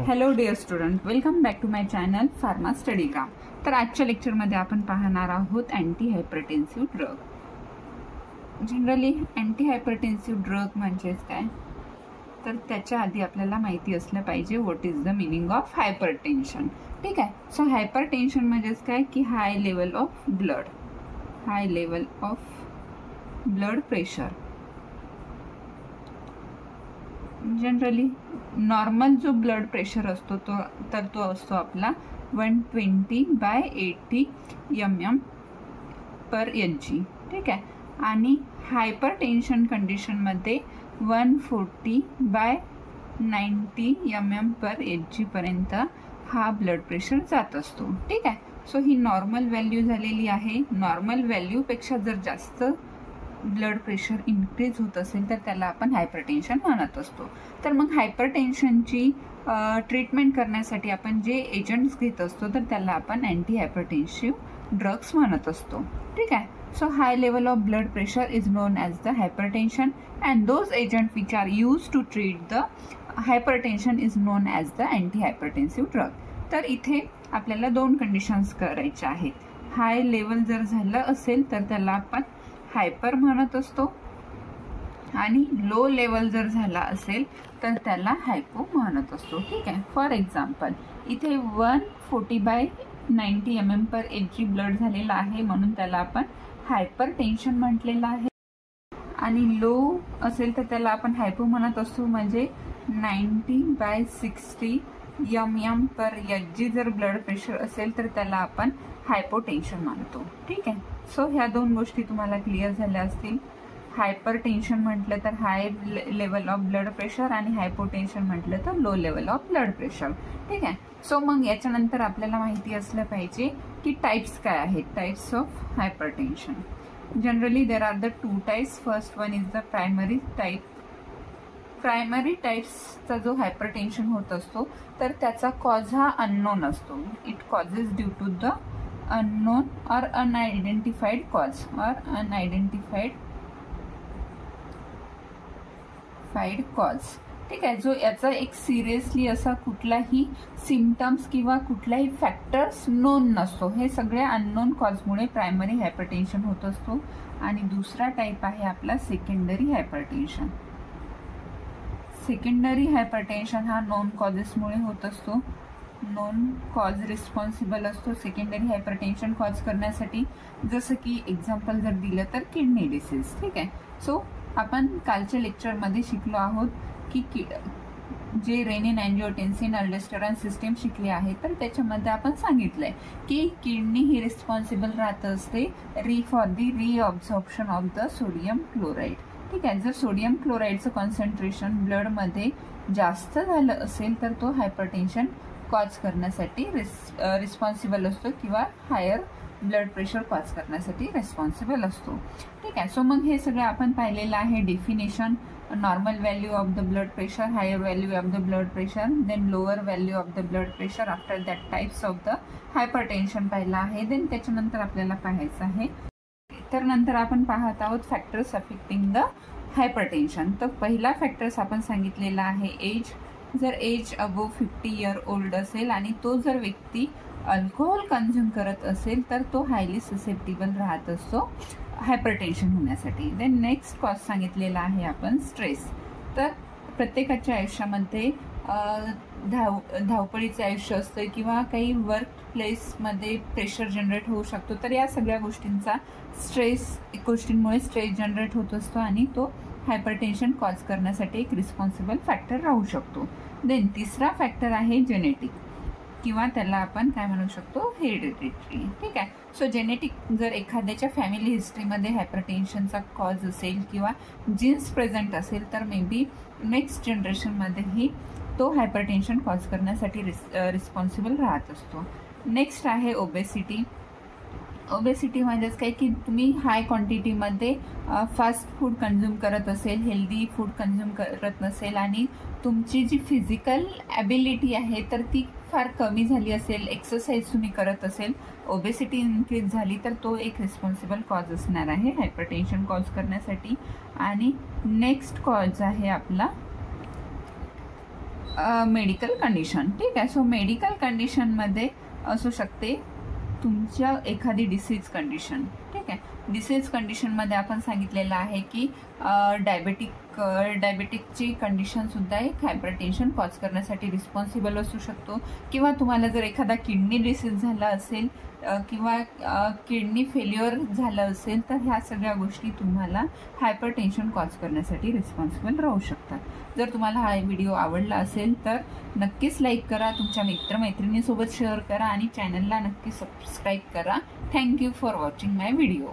Hello dear student, welcome back to my channel pharma study का. तर आजच्या लेक्चरमध्ये आपण पाहणार आहोत anti hypertensive drug. Generally anti hypertensive drug म्हणजेच काय, तर त्याच्या आधी आपल्याला माहिती असलं पाहिजे what is the meaning of hypertension. ठीक आहे. सो हायपरटेन्शन म्हणजेच काय की high level of blood pressure. Generally normal जो ब्लड प्रेशर असतो तो असतो आपला 120/80 mm/Hg. ठीक आहे. आणि हायपरटेन्शन कंडिशनमध्ये 140/90 mm/Hg पर्यंत हा ब्लड प्रेशर जात असतो. ठीक आहे. सो ही नॉर्मल व्हॅल्यू झालेली आहे. नॉर्मल व्हॅल्यूपेक्षा जर जास्त ब्लड प्रेशर इन्क्रीज होत असेल तर त्याला आपण हायपरटेन्शन म्हणत असतो. तर मग हायपरटेन्शनची ट्रीटमेंट करण्यासाठी आपण जे एजंट्स घेत असतो तर त्याला आपण अँटी हायपरटेन्सिव्ह ड्रग्स म्हणत असतो. ठीक आहे. So high level of blood pressure is known as the hypertension and those agent which are use to treat the hypertension is known as the anti hypertensive drug. तर इथे आपल्याला दोन conditions करायच्या आहेत. हाय लेवल जर झालं असेल तर त्याला आपण हायपर म्हणत असतो आणि लो लेवल जर झाला असेल तर त्याला हायपो म्हणत असतो. ठीक आहे. फॉर एक्झाम्पल इथे 140/90 mm/Hg ब्लड झालेला आहे म्हणून त्याला आपण हायपर टेन्शन म्हटलेलं आहे. आणि लो असेल तर त्याला आपण हायपो म्हणत असतो. म्हणजे 90/60 mm/Hg जर ब्लड प्रेशर असेल तर त्याला आपण हायपोटेन्शन मानतो. ठीक आहे. सो ह्या दोन गोष्टी तुम्हाला क्लिअर झाल्या असतील. हायपर टेन्शन म्हटलं तर हाय लेवल ऑफ ब्लड प्रेशर आणि हायपोटेन्शन म्हटलं तर low level of blood pressure. ठीक आहे. सो मग याच्यानंतर आपल्याला माहिती असलं पाहिजे की टाइप्स काय आहेत. Types of hypertension. Generally there are the two types. First one is the primary type. Primary टाइप्सचा जो हायपरटेन्शन होत असतो तर त्याचा कॉज हा अननोन असतो. It causes due to the unknown or unidentified cause or unidentified cause. ठीक आहे. जो याचा एक सिरियसली असा कुठलाही सिम्पटम्स किंवा कुठलाही फॅक्टर्स नोन नसतो. हे सगळे अननोन कॉजमुळे प्रायमरी हायपरटेन्शन होत असतो. आणि दुसरा टाईप आहे आपला सेकंडरी हायपरटेन्शन. सेकंडरी हायपरटेन्शन हा नोन कॉजेसमुळे होत असतो. नॉन कॉज रिस्पॉन्सिबल असतो सेकंडरी हायपरटेन्शन कॉज करण्यासाठी. जसं की एक्झाम्पल जर दिलं तर किडनी डिसीज. ठीक आहे. सो आपण कालच्या लेक्चरमध्ये शिकलो आहोत की जे रेनिन अँजिओटेन्सिन अल्डोस्टेरॉन सिस्टीम शिकली आहे तर त्याच्यामध्ये आपण सांगितलंय की किडनी ही रिस्पॉन्सिबल राहत असते for the reabsorption of the sodium chloride. ठीक आहे. जर सोडियम क्लोराईडचं कॉन्सन्ट्रेशन ब्लडमध्ये जास्त झालं असेल तर तो हायपरटेन्शन कॉज करण्यासाठी रिस्पॉन्सिबल असतो किंवा हायर ब्लड प्रेशर कॉज करण्यासाठी रिस्पॉन्सिबल असतो. ठीक आहे. सो मग हे सगळं आपण पाहिलेलं आहे. Definition, normal value of the blood pressure, higher value of the blood pressure, then lower value of the blood pressure. After that types of the hypertension पाहिलं आहे. देन त्याच्यानंतर आपल्याला पाहायचं आहे. तर नंतर आपण पाहत आहोत फॅक्टर्स अफेक्टिंग द हायपरटेन्शन. तर पहिला फॅक्टर्स आपण सांगितलेला आहे एज. जर एज अबोव 50 इयर ओल्ड असेल आणि तो जर व्यक्ती अल्कोहोल कन्झ्युम करत असेल तर तो हायली ससेप्टिबल राहत असतो हायपरटेन्शन होण्यासाठी. देन नेक्स्ट कॉज सांगितलेला आहे आपण स्ट्रेस. तर प्रत्येकाच्या आयुष्यामध्ये धावपळीचं आयुष्य असतं किंवा काही वर्क प्लेसमध्ये प्रेशर जनरेट होऊ शकतो. तर या सगळ्या गोष्टींमुळे स्ट्रेस जनरेट होत असतो आणि तो हायपरटेन्शन कॉज करण्यासाठी एक रिस्पॉन्सिबल फॅक्टर राहू शकतो. देन तिसरा फॅक्टर आहे जेनेटिक किंवा त्याला आपण काय म्हणू शकतो, हेरिडिटरी. ठीक आहे. सो जेनेटिक जर एखाद्याच्या फॅमिली हिस्ट्रीमध्ये हायपरटेन्शनचा कॉज असेल किंवा जीन्स प्रेझेंट असेल तर मे बी नेक्स्ट जनरेशनमध्येही तो हायपरटेन्शन कॉज करण्यासाठी रिस्पॉन्सिबल राहत असतो. नेक्स्ट आहे ओबेसिटी. ओबेसिटी म्हणजेच काय की तुम्ही हाय क्वांटिटीमध्ये फास्ट फूड कन्झ्युम करत असेल, हेल्दी फूड कन्झ्युम करत नसेल आणि तुमची जी फिजिकल ॲबिलिटी आहे तर ती फार कमी झाली असेल, एक्सरसाइज तुम्ही करत असेल, ओबेसिटी इन्क्रीज झाली तर तो एक रिस्पॉन्सिबल कॉज असणार आहे हायपरटेन्शन कॉज करण्यासाठी. आणि नेक्स्ट कॉज आहे आपला मेडिकल कंडिशन, ठीक आहे. सो मेडिकल कंडिशनमध्ये असू शकते तुमच्या एखादी डिसीज कंडिशन, ठीक आहे. डिसीज कंडिशनमध्ये आपण सांगितलेलं आहे की डायबेटिकची कंडिशनसुद्धा एक हायपरटेन्शन कॉज करण्यासाठी रिस्पॉन्सिबल असू शकतो, किंवा तुम्हाला जर एखादा किडनी डिसीज झाला असेल किंवा किडनी फेल्युअर झालं असेल तर ह्या सगळ्या गोष्टी तुम्हाला हायपरटेन्शन कॉज करण्यासाठी रिस्पॉन्सिबल राहू शकतात. जर तुम्हाला हा व्हिडिओ आवडला असेल तर नक्कीच लाईक करा, तुमच्या मित्रमैत्रिणींसोबत शेअर करा आणि चॅनलला नक्की सबस्क्राईब करा. Thank you for watching my video.